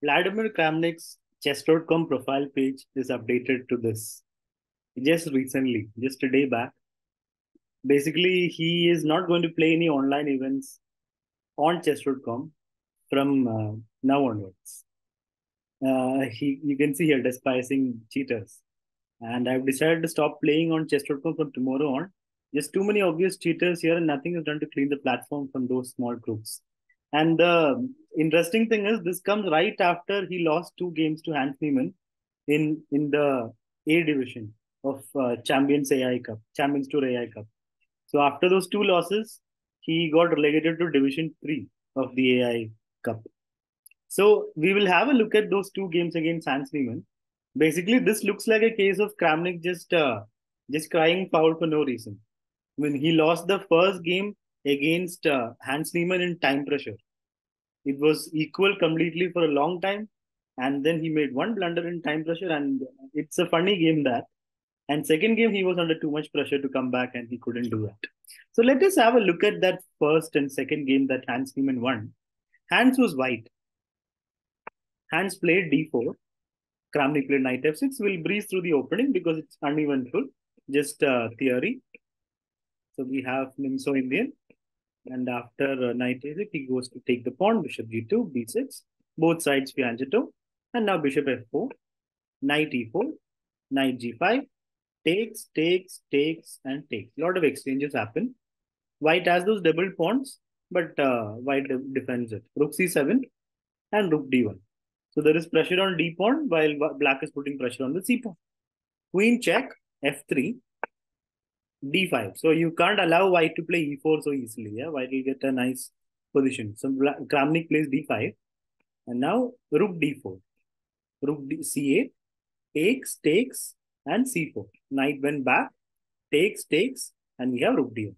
Vladimir Kramnik's chess.com profile page is updated to this just recently, just a day back. Basically, he is not going to play any online events on chess.com from now onwards. You can see here despising cheaters. And I've decided to stop playing on chess.com from tomorrow on. Just too many obvious cheaters here, and nothing is done to clean the platform from those small groups. And the interesting thing is, this comes right after he lost two games to Hans Niemann in the A division of Champions Tour AI Cup. So after those two losses, he got relegated to Division 3 of the AI Cup. So we will have a look at those two games against Hans Niemann. Basically, this looks like a case of Kramnik just crying foul for no reason. When he lost the first game against Hans Niemann in time pressure, it was equal completely for a long time, and then he made one blunder in time pressure, and it's a funny game that. And second game, he was under too much pressure to come back, and he couldn't do that. So let us have a look at that first and second game that Hans Niemann won. Hans was white. Hans played d4. Kramnik played knight f6. We'll breeze through the opening because it's uneventful, just theory. So we have Nimso Indian. And after knight a6, he goes to take the pawn, bishop g2, b6. Both sides fianchetto. And now bishop f4, knight e4, knight g5, takes, and takes. A lot of exchanges happen. White has those double pawns, but white defends it. Rook c7 and rook d1. So there is pressure on d pawn while black is putting pressure on the c pawn. Queen check, f3, d5. So you can't allow white to play e4 so easily. Yeah, white will get a nice position. So Kramnik plays d5, and now rook d4, c8, takes, and c4. Knight went back, takes, and we have rook d1.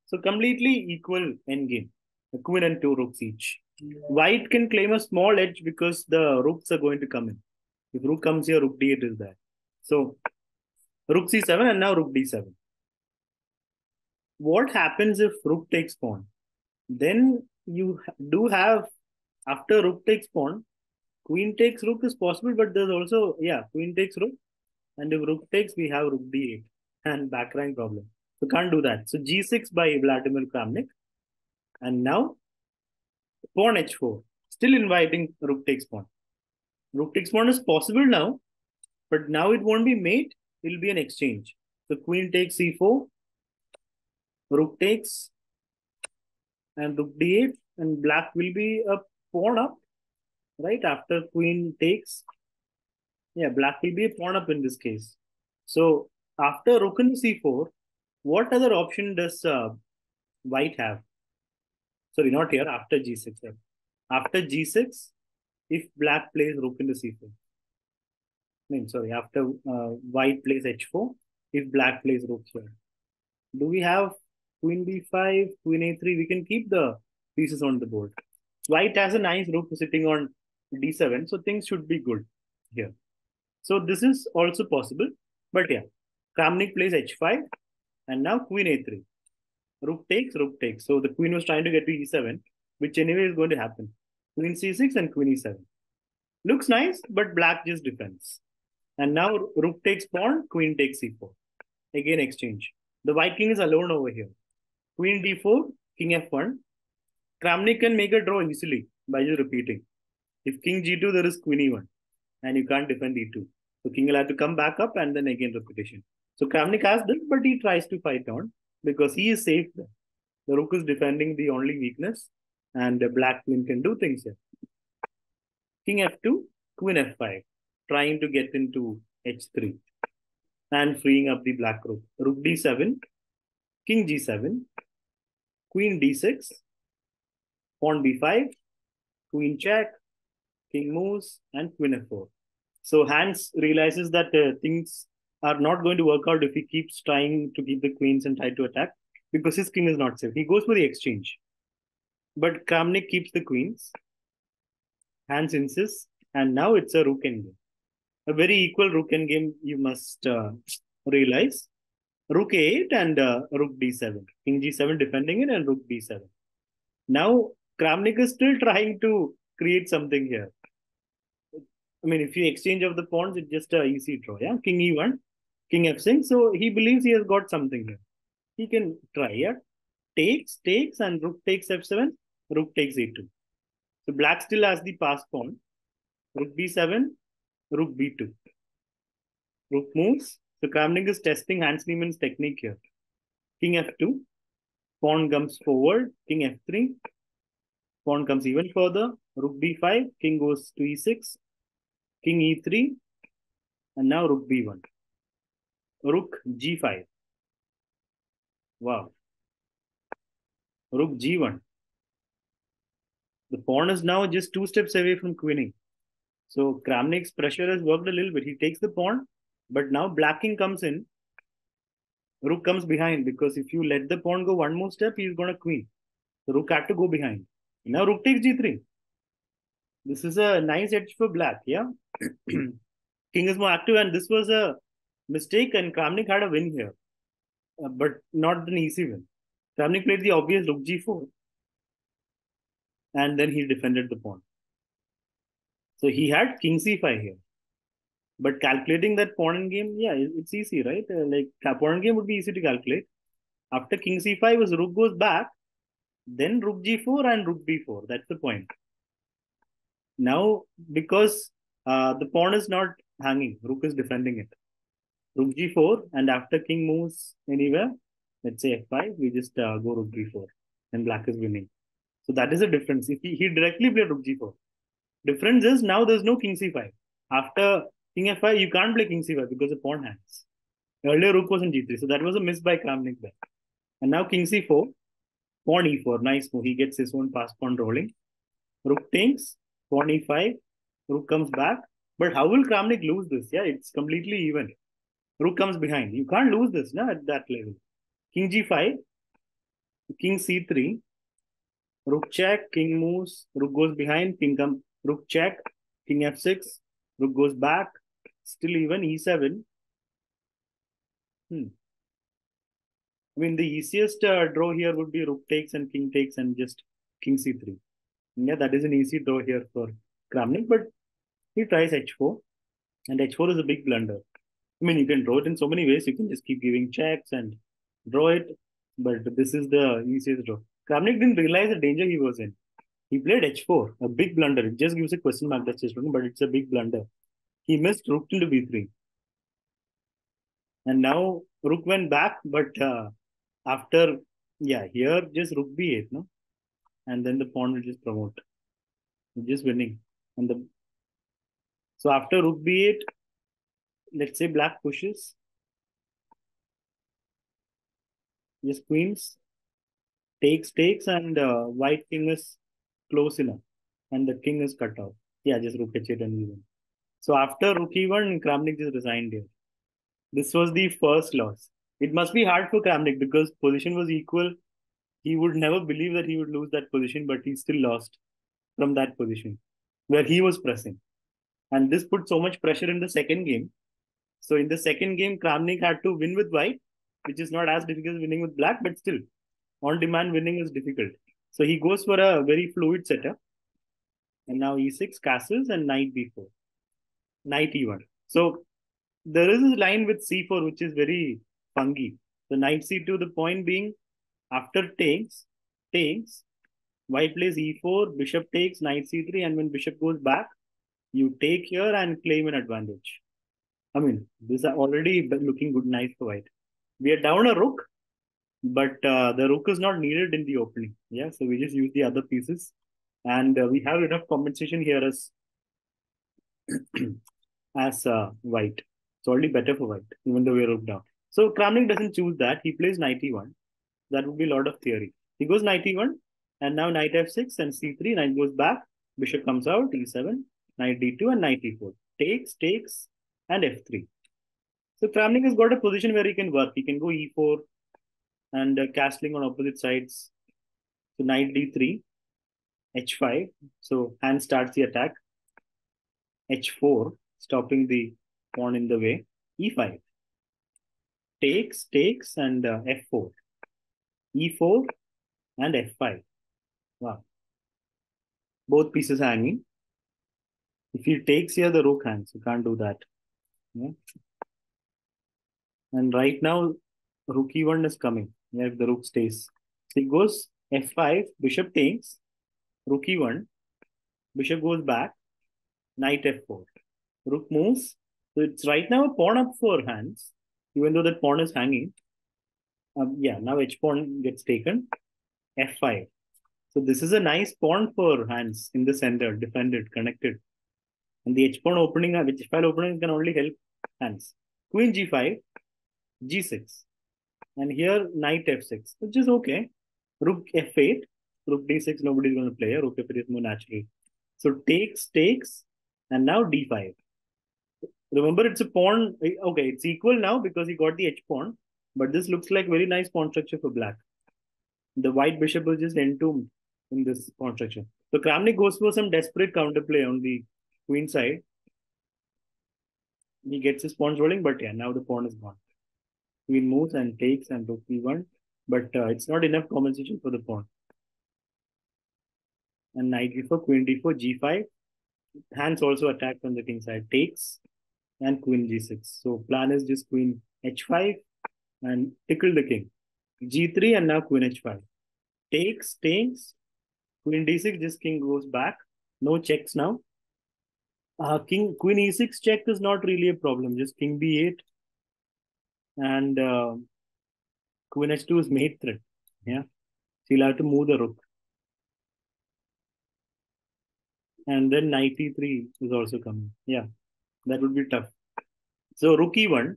So completely equal endgame. A queen and two rooks each. White can claim a small edge because the rooks are going to come in. If rook comes here, rook d8 is there. So rook c7 and now rook d7. What happens if rook takes pawn? Then you do have, after rook takes pawn, queen takes rook is possible, but there's also, queen takes rook. And if rook takes, we have rook d8 and back rank problem. So can't do that. So g6 by Vladimir Kramnik. And now pawn h4. Still inviting rook takes pawn. Rook takes pawn is possible now, but now it won't be mate. It will be an exchange. So queen takes c4, rook takes, and rook d8, and black will be a pawn up, right? After queen takes, black will be a pawn up in this case. So after rook and c4, what other option does white have? Sorry, not here, after g6. After g6, if black plays rook into c4. After white plays h4, if black plays rook here. Do we have queen b5, queen a3? We can keep the pieces on the board. White has a nice rook sitting on d7, so things should be good here. So this is also possible, but Kramnik plays h5, and now queen a3. Rook takes. So the queen was trying to get to e7, which anyway is going to happen. Queen c6 and queen e7. Looks nice, but black just defends. And now rook takes pawn, queen takes c4. Again exchange. The white king is alone over here. Queen d4, king f1. Kramnik can make a draw easily by just repeating. If king g2, there is queen e1. And you can't defend e2. So king will have to come back up and then again repetition. So Kramnik has this, but he tries to fight on because he is safe there. The rook is defending the only weakness, and the black queen can do things here. King f2, queen f5, trying to get into h3 and freeing up the black rook. Rook d7, king g7, queen d6, pawn b5, queen check, king moves, and queen f4. So Hans realizes that things are not going to work out if he keeps trying to keep the queens and try to attack because his king is not safe. He goes for the exchange. But Kramnik keeps the queens. Hans insists, and now it's a rook endgame. A very equal rook endgame, you must realize. Rook a8 and rook d7. King g7 defending it and rook d7. Now, Kramnik is still trying to create something here. I mean, if you exchange of the pawns, it's just a easy draw. Yeah, king e1, king f6. So he believes he has got something here. He can try. Yeah, takes, and rook takes f7. Rook takes e2. So black still has the passed pawn. Rook b7, rook b2. Rook moves. So Kramnik is testing Hans Niemann's technique here. King f2. Pawn comes forward. King f3. Pawn comes even further. Rook b5. King goes to e6. King e3. And now rook b1. Rook g5. Wow. Rook g1. The pawn is now just 2 steps away from queening. So Kramnik's pressure has worked a little bit. He takes the pawn, but now black king comes in. Rook comes behind because if you let the pawn go one more step, he's going to queen. The rook had to go behind. Now rook takes g3. This is a nice edge for black, yeah? King is more active, and this was a mistake, and Kramnik had a win here, but not an easy win. Kramnik played the obvious rook g4, and then he defended the pawn. So he had king c5 here. But calculating that pawn in game, yeah, it's easy, right? Like pawn in game would be easy to calculate. After king c5, as rook goes back, then rook g4 and rook b4. That's the point. Now, because the pawn is not hanging, rook is defending it. Rook g4, and after king moves anywhere, let's say f5, we just go rook b4, and black is winning. So that is the difference. If he directly played rook g4. Difference is now there's no king c5. After king f5, you can't play king c5 because the pawn hangs. Earlier rook was in g3, so that was a miss by Kramnik there. And now king c4, pawn e4, nice move. He gets his own pass pawn rolling. Rook takes, pawn e5, rook comes back. But how will Kramnik lose this? Yeah, it's completely even. Rook comes behind. You can't lose this no, at that level. King g5, king c3, rook check, king moves, rook goes behind, king comes, rook check, king f6, rook goes back, still even e7. I mean, the easiest draw here would be rook takes and king takes and just king c3. Yeah, that is an easy draw here for Kramnik, but he tries h4, and h4 is a big blunder. I mean, you can draw it in so many ways. You can just keep giving checks and draw it, but this is the easiest draw. Kramnik didn't realize the danger he was in. He played h4, a big blunder. It just gives a question mark, that's just wrong, but it's a big blunder. He missed rook into b3. And now rook went back, but after, yeah, here just rook b8, no? And then the pawn will just promote. Just winning. And the so after rook b8, let's say black pushes, just queens, takes, and white king is close enough, and the king is cut off. Yeah, just rook h8 and e1. So after rook e1, Kramnik just resigned here. This was the first loss. It must be hard for Kramnik because position was equal. He would never believe that he would lose that position, but he still lost from that position where he was pressing. And this put so much pressure in the second game. So in the second game, Kramnik had to win with white, which is not as difficult as winning with black, but still, on-demand winning is difficult. So he goes for a very fluid setup. And now e6, castles, and knight b4, knight e1. So there is a line with c4, which is very funky. So knight c2, the point being, after takes, white plays e4, bishop takes, knight c3, and when bishop goes back, you take here and claim an advantage. I mean, this is already looking good, nice for white. We are down a rook, but the rook is not needed in the opening. Yeah, so we just use the other pieces, and we have enough compensation here as white. It's already better for white, even though we're rook down. So Kramnik doesn't choose that. He plays knight e1. That would be a lot of theory. He goes knight e1, and now knight f6 and c3. Knight goes back. Bishop comes out, e7, knight d2, and knight e4. Takes, and f3. So Kramnik has got a position where he can work. He can go e4 and castling on opposite sides. So knight d3, h5. So Hans starts the attack. h4, stopping the pawn in the way. e5. Takes, and f4. e4 and f5. Wow. Both pieces hanging. If he takes here, the rook hangs. You can't do that. Yeah. And right now, rook e1 is coming. Yeah, if the rook stays. So he goes f5, bishop takes, rook e1, bishop goes back, knight f4. Rook moves. So it's right now a pawn up for Hans, even though that pawn is hanging. Yeah, now h pawn gets taken. f5. So this is a nice pawn for Hans in the center, defended, connected. And the h pawn opening, which file opening can only help Hans. Queen g5, g6. And here knight f6, which is okay. Rook f8, rook d6, nobody's going to play. Rook f8 is more natural. So takes, and now d5. Remember, it's a pawn. Okay, it's equal now because he got the h pawn. But this looks like very nice pawn structure for black. The white bishop was just entombed in this pawn structure. So Kramnik goes for some desperate counterplay on the queen side. He gets his pawns rolling, but yeah, now the pawn is gone. Queen moves and takes and rook e1, but it's not enough compensation for the pawn. And knight e4, queen d4, g5. Hans also attacked on the king side. Takes and queen g6. So plan is just queen h5 and tickle the king. g3 and now queen h5. Takes, queen d6, just king goes back. No checks now. Queen e6 check is not really a problem. Just king b8 and queen h2 is mate threat. Yeah. So you'll have to move the rook. And then knight e3 is also coming. Yeah, that would be tough. So rook e1,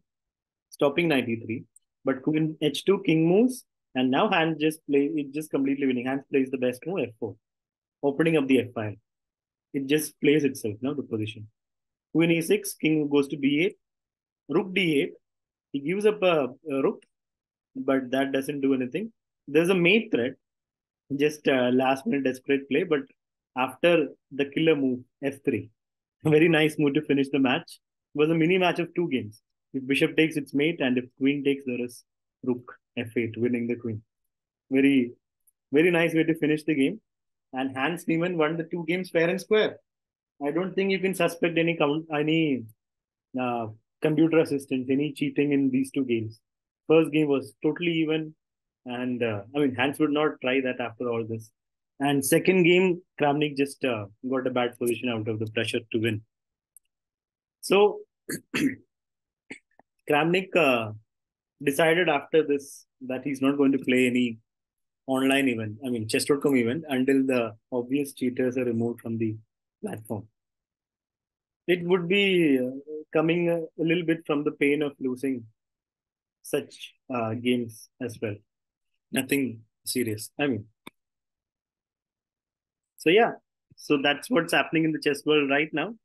stopping knight e3. But queen h2, king moves. And now Hans just completely winning. Hans plays the best move, f4. Opening up the f file. It just plays itself now, the position. Queen e6, king goes to b8. Rook d8. He gives up a rook, but that doesn't do anything. There's a mate threat, just last minute desperate play, but after the killer move, f3. A very nice move to finish the match. It was a mini match of 2 games. If bishop takes its mate and if queen takes, there is rook f8, winning the queen. Very, very nice way to finish the game. And Hans Niemann won the 2 games fair and square. I don't think you can suspect any uh, computer assistance, any cheating in these 2 games. First game was totally even, and I mean Hans would not try that after all this. And second game, Kramnik just got a bad position out of the pressure to win. So Kramnik decided after this that he's not going to play any online event, I mean chess.com event, until the obvious cheaters are removed from the platform. It would be coming a little bit from the pain of losing such games as well. Nothing serious. I mean, so yeah, so that's what's happening in the chess world right now.